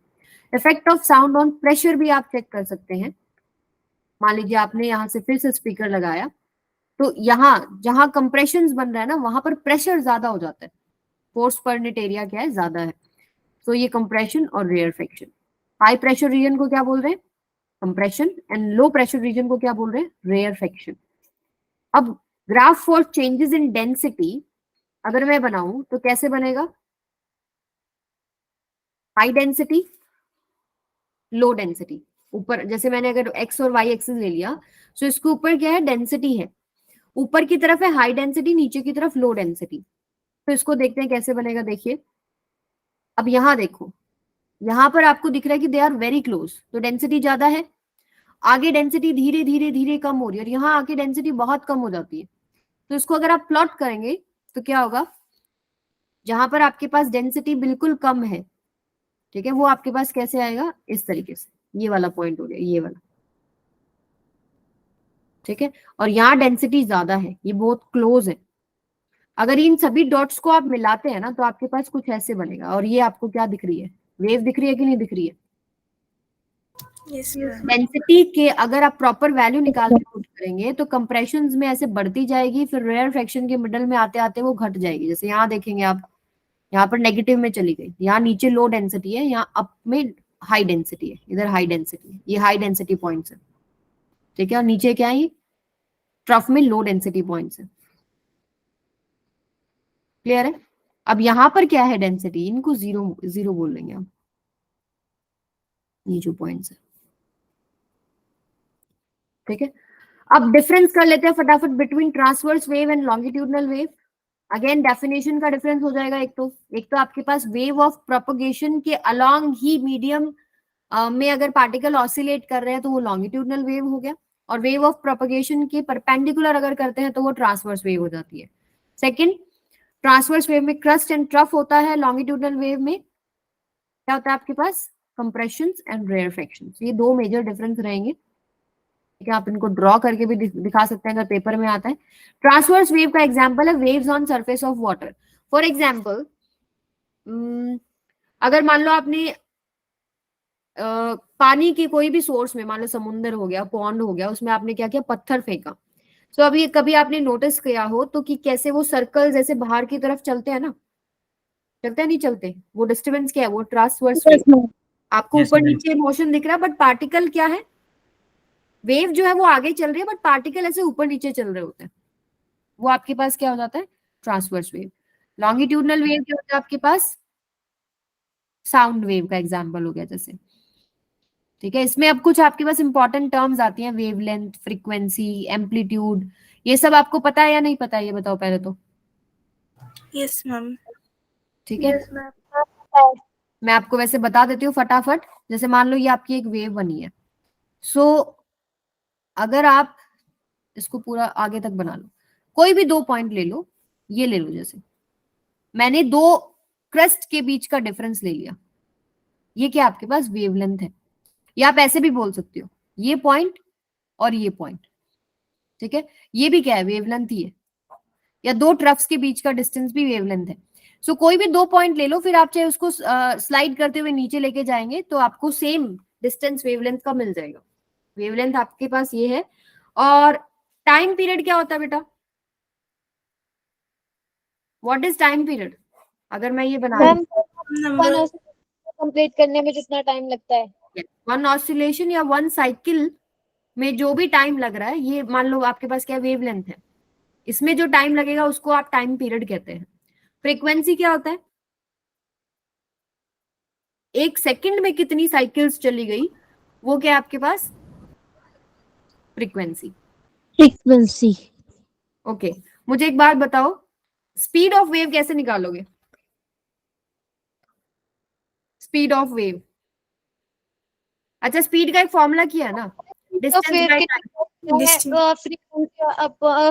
Effect of sound on pressure भी आप चेक कर सकते हैं। मान लीजिए आपने यहाँ से फिर से स्पीकर लगाया, तो यहाँ जहां कंप्रेशन बन रहा है ना, वहां पर प्रेशर ज्यादा हो जाता है, फोर्स पर यूनिट एरिया क्या है, ज्यादा है। तो ये कंप्रेशन और rarefaction. High pressure region को क्या बोल रहे हैं, compression, and low pressure region को क्या बोल रहे हैं, रेयर फ्रैक्शन। अब graph for changes in density अगर मैं बनाऊं तो कैसे बनेगा, हाई डेंसिटी, लो डेंसिटी, ऊपर जैसे मैंने अगर एक्स और वाई एक्सिस ले लिया, तो इसके ऊपर क्या है, डेंसिटी है, ऊपर की तरफ है हाई डेंसिटी, नीचे की तरफ लो डेंसिटी। तो इसको देखते हैं कैसे बनेगा, देखिए। अब यहाँ देखो, यहाँ पर आपको दिख रहा है कि दे आर वेरी क्लोज, तो डेंसिटी ज्यादा है, आगे डेंसिटी धीरे धीरे धीरे कम हो रही है, और यहाँ आके डेंसिटी बहुत कम हो जाती है। तो इसको अगर आप प्लॉट करेंगे तो क्या होगा, जहां पर आपके पास डेंसिटी बिल्कुल कम है, ठीक है, वो आपके पास कैसे आएगा, इस तरीके से, ये वाला पॉइंट हो गया, ये वाला, ठीक है। और यहाँ डेंसिटी ज्यादा है, ये बहुत क्लोज है। अगर इन सभी डॉट्स को आप मिलाते हैं ना, तो आपके पास कुछ ऐसे बनेगा। और ये आपको क्या दिख रही है, वेव दिख रही है कि नहीं दिख रही है। Yes, ma'am. डेंसिटी के अगर आप प्रॉपर वैल्यू निकाल के पुट करेंगे तो कंप्रेशंस में ऐसे बढ़ती जाएगी, फिर रेयर फ्रैक्शन के मिडल में आते आते वो घट जाएगी। जैसे यहाँ देखेंगे आप, यहाँ पर नेगेटिव में चली गई, यहाँ नीचे लो डेंसिटी है, यहाँ अप में हाई डेंसिटी है, इधर हाई डेंसिटी है, ये हाई डेंसिटी पॉइंट्स है, ठीक है। और नीचे क्या है, ट्रफ में लो डेंसिटी पॉइंट्स है। क्लियर है। अब यहाँ पर क्या है, डेंसिटी, इनको जीरो जीरो बोल लेंगे हम, ये जो पॉइंट्स है, ठीक है। अब डिफरेंस कर लेते हैं फटाफट between transverse wave and longitudinal wave. Again definition का डिफरेंस हो जाएगा। एक तो आपके पास वेव ऑफ प्रोपगेशन के अलोंग ही मीडियम में अगर पार्टिकल ऑसिलेट कर रहे हैं तो वो लॉन्गिट्यूडनल वेव हो गया, और वेव ऑफ प्रोपगेशन के परपेंडिकुलर अगर करते हैं तो वो ट्रांसवर्स वेव हो जाती है। सेकंड, ट्रांसवर्स वेव में क्रस्ट एंड ट्रफ होता है, लॉन्गिट्यूडनल वेव में क्या होता है आपके पास, कंप्रेशन एंड रेयर फ्रैक्शन। ये दो मेजर डिफरेंस रहेंगे, ठीक है। आप इनको ड्रॉ करके भी दिखा सकते हैं अगर पेपर में आता है। ट्रांसवर्स वेव का एग्जांपल है waves on surface of water. For example, अगर मान लो आपने पानी की कोई भी सोर्स में, मान लो समुंदर हो गया, पॉन्ड हो गया, उसमें आपने क्या किया, पत्थर फेंका। तो अभी कभी आपने नोटिस किया हो तो कि कैसे वो सर्कल जैसे बाहर की तरफ चलते हैं ना, चलते हैं नहीं चलते, वो डिस्टर्बेंस क्या है, वो ट्रांसवर्स वेव। आपको ऊपर नीचे मोशन दिख रहा है, बट पार्टिकल क्या है, वेव जो है वो आगे चल रही है, बट पार्टिकल ऐसे ऊपर नीचे चल रहे होते हैं, वो आपके पास क्या हो जाता है, ट्रांसवर्स वेव। लॉन्गिट्यूडनल वेव क्या होता है आपके पास, साउंड वेव का एग्जांपल हो गया जैसे, ठीक है। इसमें अब कुछ आपके पास इंपॉर्टेंट टर्म्स आती हैं, वेवलेंथ, फ्रीक्वेंसी, एम्पलीट्यूड, ये सब आपको पता है या नहीं पता है, ये बताओ पहले तो। Yes, ma'am. ठीक है, यस मैम। मैं आपको वैसे बता देती हूँ फटाफट। जैसे मान लो ये आपकी एक वेव बनी है, सो अगर आप इसको पूरा आगे तक बना लो, कोई भी दो पॉइंट ले लो, ये ले लो, जैसे मैंने दो क्रस्ट के बीच का डिफरेंस ले लिया, ये क्या आपके पास वेवलेंथ है, या आप ऐसे भी बोल सकते हो, ये पॉइंट और ये पॉइंट, ठीक है, ये भी क्या है, वेवलेंथ ही है। या दो ट्रफ्स के बीच का डिस्टेंस भी वेवलेंथ है। सो कोई भी दो पॉइंट ले लो, फिर आप चाहे उसको स्लाइड करते हुए नीचे लेके जाएंगे तो आपको सेम डिस्टेंस वेवलेंथ का मिल जाएगा। वेवलेंथ आपके पास ये है। और टाइम पीरियड क्या होता है बेटा, व्हाट इज टाइम पीरियड, अगर मैं ये बना मैम Number. कंप्लीट करने में जितना टाइम लगता है। वन ऑसिलेशन या वन साइकिल में जो भी टाइम लग रहा है, ये मान लो आपके पास क्या वेवलेंथ है, इसमें जो टाइम लगेगा उसको आप टाइम पीरियड कहते हैं। फ्रीक्वेंसी क्या होता है, एक सेकंड में कितनी साइकिल्स चली गई, वो क्या है आपके पास, फ्रीक्वेंसी। फ्रीक्वेंसी। ओके, मुझे एक बात बताओ, स्पीड ऑफ वेव कैसे निकालोगे, स्पीड ऑफ वेव, अच्छा स्पीड का एक फॉर्मूला किया है ना, distance by time.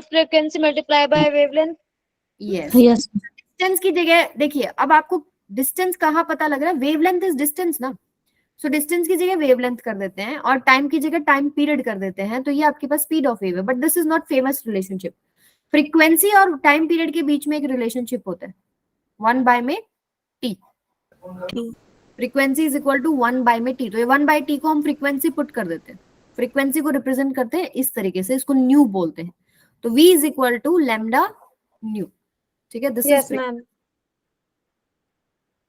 Frequency multiply by wavelength. Yes, yes. Distance की जगह देखिए, अब आपको डिस्टेंस कहाँ पता लग रहा है, वेवलेंथ इज डिस्टेंस ना, सो डिस्टेंस की जगह वेवलेंथ कर देते हैं और टाइम की जगह टाइम पीरियड कर देते हैं, तो ये आपके पास स्पीड ऑफ वेव है। But this is not famous relationship. Frequency और टाइम पीरियड के बीच में एक रिलेशनशिप होता है, 1 बाय में t। Frequency is equal to 1 by में t। तो ये 1 बाय t को हम फ्रीक्वेंसी पुट कर देते हैं, फ्रीक्वेंसी को रिप्रेजेंट करते हैं इस तरीके से, इसको न्यू बोलते हैं। तो v is equal to lambda nu. ठीक है, दिस यस इज मैम।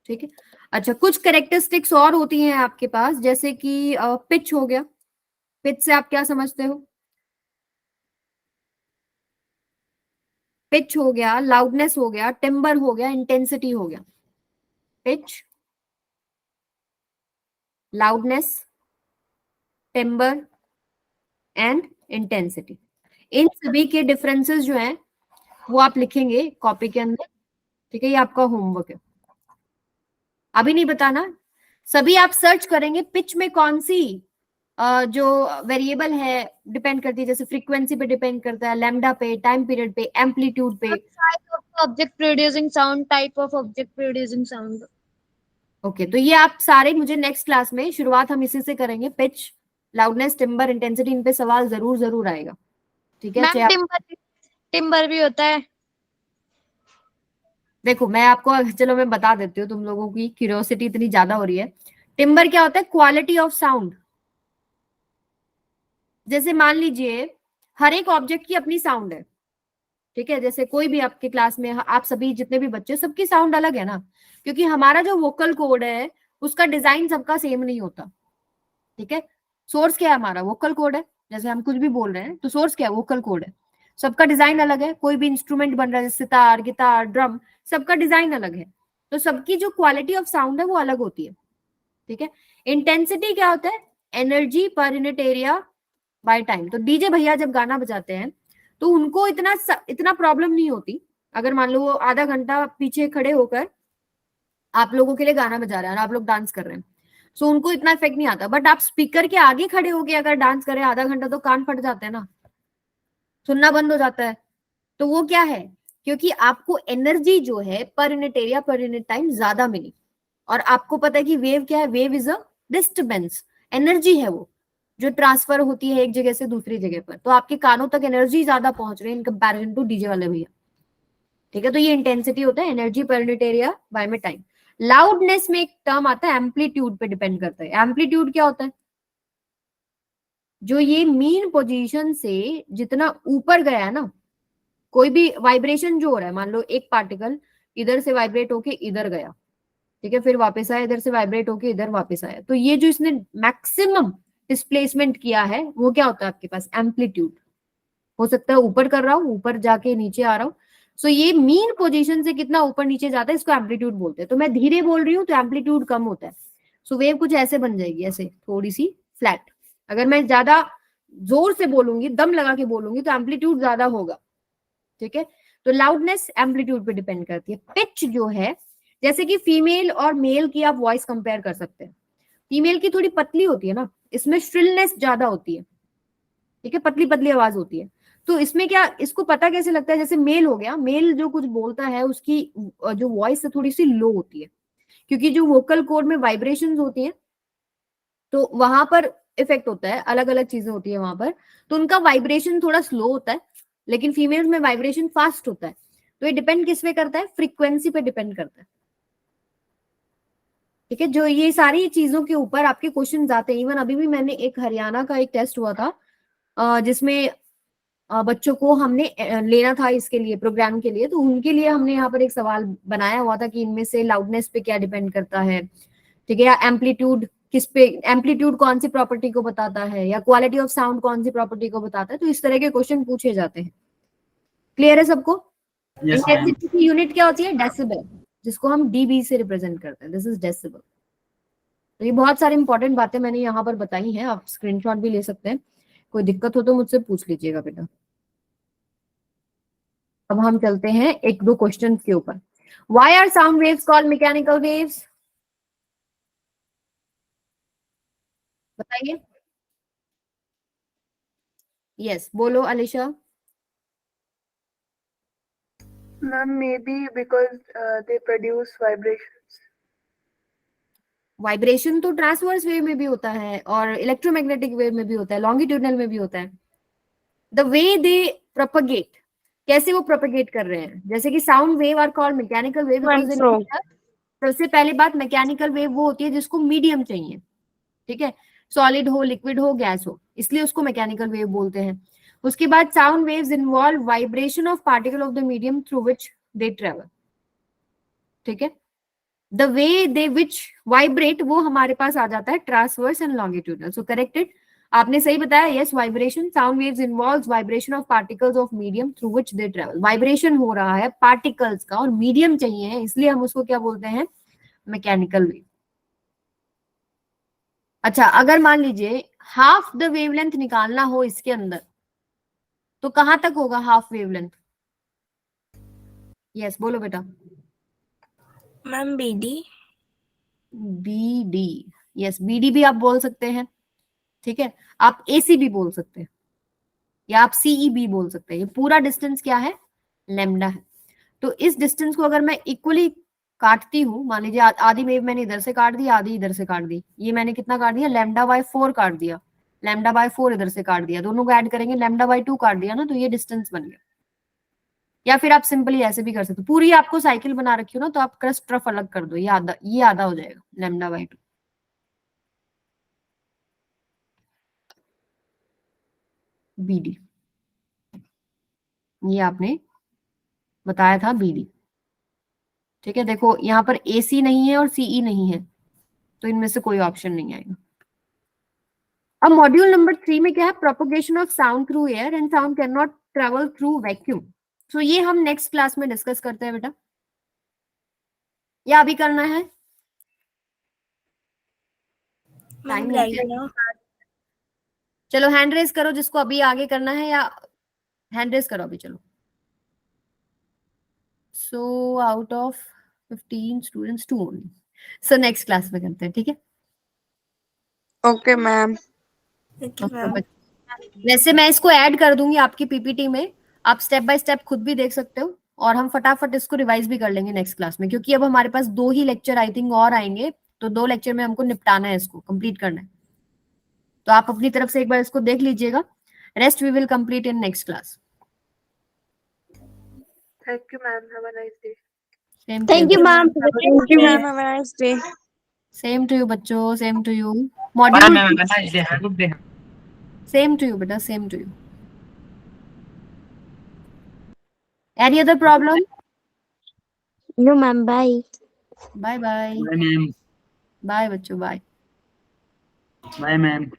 ठीक है। अच्छा, कुछ कैरेक्टरिस्टिक्स और होती हैं आपके पास, जैसे कि पिच हो गया। पिच से आप क्या समझते हो? पिच हो गया, लाउडनेस हो गया, टिम्बर हो गया, इंटेंसिटी हो गया। Pitch, loudness, timbre and intensity. इन सभी के डिफरेंसेस जो हैं वो आप लिखेंगे कॉपी के अंदर। ठीक है, ये आपका होमवर्क है, अभी नहीं बताना। सभी आप सर्च करेंगे पिच में कौन सी जो वेरिएबल है डिपेंड करती है, जैसे फ्रीक्वेंसी पे डिपेंड करता है, लैम्डा पे, टाइम पीरियड पे, एम्पलीट्यूड पे। Object producing sound, type of object producing sound. Okay, तो ये आप सारे मुझे नेक्स्ट क्लास में, शुरुआत हम इसी से करेंगे, पिच, लाउडनेस, टिम्बर, इंटेंसिटी, इन पे सवाल जरूर जरूर आएगा। ठीक है, मैम टिम्बर भी होता है। देखो मैं आपको, चलो मैं बता देती हूँ, तुम लोगों की क्यूरियोसिटी इतनी ज्यादा हो रही है। टिम्बर क्या होता है? Quality of sound. जैसे मान लीजिए हर एक ऑब्जेक्ट की अपनी साउंड है, ठीक है, जैसे कोई भी आपके क्लास में, आप सभी जितने भी बच्चे, सबकी साउंड अलग है ना, क्योंकि हमारा जो वोकल कोड है उसका डिजाइन सबका सेम नहीं होता। ठीक है, सोर्स क्या है? हमारा वोकल कोड है। जैसे हम कुछ भी बोल रहे हैं तो सोर्स क्या है? वोकल कोड है। सबका डिजाइन अलग है। कोई भी इंस्ट्रूमेंट बन रहा है, सितार, गिटार, ड्रम, सबका डिजाइन अलग है, तो सबकी जो क्वालिटी ऑफ साउंड है वो अलग होती है। ठीक है, इंटेंसिटी क्या होता है? Energy per unit area by time. तो डीजे भैया जब गाना बजाते हैं तो उनको इतना प्रॉब्लम नहीं होती। अगर मान लो वो आधा घंटा पीछे खड़े होकर आप लोगों के लिए गाना बजा रहे हैं और आप लोग डांस कर रहे हैं, सो उनको इतना इफेक्ट नहीं आता। बट आप स्पीकर के आगे खड़े होके अगर डांस करें आधा घंटा, तो कान फट जाते हैं ना, सुनना बंद हो जाता है। तो वो क्या है? क्योंकि आपको एनर्जी जो है per unit area, per unit time ज्यादा मिली। और आपको पता है कि वेव क्या है? Wave is a disturbance, energy है वो जो ट्रांसफर होती है एक जगह से दूसरी जगह पर। तो आपके कानों तक एनर्जी ज्यादा पहुंच रही है इन कंपैरिजन टू डीजे वाले भैया। ठीक है, तो ये इंटेंसिटी होता है, energy per unit area bye में टाइम। लाउडनेस में एक टर्म आता है, एम्पलीट्यूड पे डिपेंड करता है। एम्पलीट्यूड क्या होता है? जो ये मीन पोजीशन से जितना ऊपर गया है ना, कोई भी वाइब्रेशन जो हो रहा है, मान लो एक पार्टिकल इधर से वाइब्रेट होके इधर गया, ठीक है, फिर वापस आया, इधर से वाइब्रेट होके इधर वापस आया, तो ये जो इसने मैक्सिमम डिस्प्लेसमेंट किया है वो क्या होता है आपके पास? एम्पलीट्यूड। हो सकता है ऊपर कर रहा हूं, ऊपर जाके नीचे आ रहा हूं, सो ये मीन पोजीशन से कितना ऊपर नीचे जाता है इसको एम्पलीट्यूड बोलते हैं। तो मैं धीरे बोल रही हूँ तो एम्पलीट्यूड कम होता है, सो वेव कुछ ऐसे बन जाएगी, ऐसे थोड़ी सी फ्लैट। अगर मैं ज्यादा जोर से बोलूंगी, दम लगा के बोलूंगी, तो एम्पलीट्यूड ज्यादा होगा। ठीक है, तो लाउडनेस एम्पलीट्यूड पे डिपेंड करती है। पिच जो है, जैसे कि फीमेल और मेल की आप वॉइस कंपेयर कर सकते हैं। फीमेल की थोड़ी पतली होती है ना, इसमें श्रिलनेस ज्यादा होती है। ठीक है, पतली पतली आवाज होती है। तो इसमें क्या, इसको पता कैसे लगता है? जैसे मेल हो गया, मेल जो कुछ बोलता है उसकी जो वॉइस है थोड़ी सी लो होती है, क्योंकि जो वोकल कॉर्ड में वाइब्रेशंस होती हैं तो वहां पर इफेक्ट होता है, अलग अलग चीजें होती है वहां पर, तो उनका वाइब्रेशन थोड़ा स्लो होता है, लेकिन फीमेल्स में वाइब्रेशन फास्ट होता है। तो ये डिपेंड किस पे करता है? फ्रीक्वेंसी पे डिपेंड करता है। ठीक है, जो ये सारी चीजों के ऊपर आपके क्वेश्चन आते हैं। इवन अभी भी मैंने एक हरियाणा का एक टेस्ट हुआ था जिसमें बच्चों को हमने लेना था इसके लिए, प्रोग्राम के लिए, तो उनके लिए हमने यहाँ पर एक सवाल बनाया हुआ था कि इनमें से लाउडनेस पे क्या डिपेंड करता है, ठीक है, या एम्पलीट्यूड किस पे, एम्पलीट्यूड कौन सी प्रॉपर्टी को बताता है, या क्वालिटी ऑफ साउंड कौन सी प्रॉपर्टी को बताता है। तो इस तरह के क्वेश्चन पूछे जाते हैं। क्लियर है सबको? इंटेंसिटी की यूनिट क्या होती है? डेसिबल, जिसको हम डीबी से रिप्रेजेंट करते हैं। This is decibel. तो ये बहुत सारी इंपॉर्टेंट बातें मैंने यहाँ पर बताई हैं, आप स्क्रीनशॉट भी ले सकते हैं। कोई दिक्कत हो तो मुझसे पूछ लीजिएगा बेटा। अब हम चलते हैं एक दो क्वेश्चन के ऊपर। Why are sound waves called mechanical waves? बताइए। यस, बोलो Alisha. Ma'am, maybe because they produce vibrations. Vibration तो ट्रांसवर्स वेव में भी होता है और इलेक्ट्रोमैग्नेटिक वेव में भी होता है, लॉन्गिट्यूडनल में भी होता है। द वे दे प्रोपगेट, कैसे वो प्रोपेगेट कर रहे हैं। जैसे कि sound wave are called mechanical wave because सबसे पहली बात मैकेनिकल वेव वो होती है जिसको मीडियम चाहिए, ठीक है, सॉलिड हो, लिक्विड हो, गैस हो, इसलिए उसको मैकेनिकल वेव बोलते हैं। उसके बाद sound waves involve vibration of particle of the medium through which they travel, ठीक है। The way they which vibrate वो हमारे पास आ जाता है transverse and longitudinal. So corrected, आपने सही बताया, yes vibration, sound waves involves vibration of particles of medium through which they travel. Vibration हो रहा है पार्टिकल्स का और मीडियम चाहिए है, इसलिए हम उसको क्या बोलते हैं, मैकेनिकल वेव। अच्छा, अगर मान लीजिए हाफ द वेवलेंथ निकालना हो इसके अंदर, तो कहां तक होगा हाफ वेवलेंथ? यस बोलो बेटा। Ma'am BD। BD, yes BD भी आप बोल सकते हैं, ठीक है। आप AC भी बोल सकते हैं या आप CEB बोल सकते हैं। ये पूरा डिस्टेंस क्या है, लैम्डा है। तो इस डिस्टेंस को अगर मैं इक्वली काटती हूँ, मान लीजिए आधी वेव मैंने इधर से काट दी, आधी इधर से काट दी, ये मैंने कितना काट दिया, λ/4 काट दिया, λ/4 इधर से काट दिया, दोनों को ऐड करेंगे λ/2 काट दिया ना, तो ये डिस्टेंस बन गया। या फिर आप सिंपली ऐसे भी कर सकते हो, पूरी आपको साइकिल बना रखी हो ना, तो आप क्रस्ट ट्रफ अलग कर दो, ये आधा हो जाएगा λ/2। BD, ये आपने बताया था BD, ठीक है। देखो यहाँ पर AC नहीं है और CE नहीं है, तो इनमें से कोई ऑप्शन नहीं आएगा। अब मॉड्यूल नंबर 3 में क्या है, propagation of sound through air and sound can not travel through vacuum. So ये हम नेक्स्ट क्लास में डिस्कस करते हैं बेटा, या अभी करना है? मैम टाइम हो right गया। now। चलो हैंड रेज करो जिसको अभी आगे करना है, या हैंड रेज करो अभी, चलो। So out of 15 students 2 only, so next class में करते हैं, ठीक है। Okay ma'am. Okay, ma'am. वैसे मैं इसको ऐड कर दूंगी आपकी PPT में, आप स्टेप बाय स्टेप खुद भी देख सकते हो, और हम फटाफट इसको रिवाइज भी कर लेंगे नेक्स्ट क्लास में, क्योंकि अब हमारे पास 2 ही लेक्चर आई थिंक और आएंगे, तो 2 लेक्चर में हमको निपटाना है, इसको कंप्लीट करना है। तो आप अपनी तरफ से एक बार इसको देख लीजिएगा, rest we will complete in next class. Thank you ma'am, have a nice day. Thank you ma'am. Thank you ma'am, have a nice day. Same to you बच्चों, same to you. Bye, module ma'am. Have a nice day. Have a good day. Same to you बेटा, same to you. Any other problem? No ma'am, bye. Bye bye. Bye, ma'am. Bye बच्चों, बाय Bye, ma'am.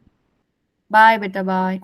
बाय बेटा, बाय।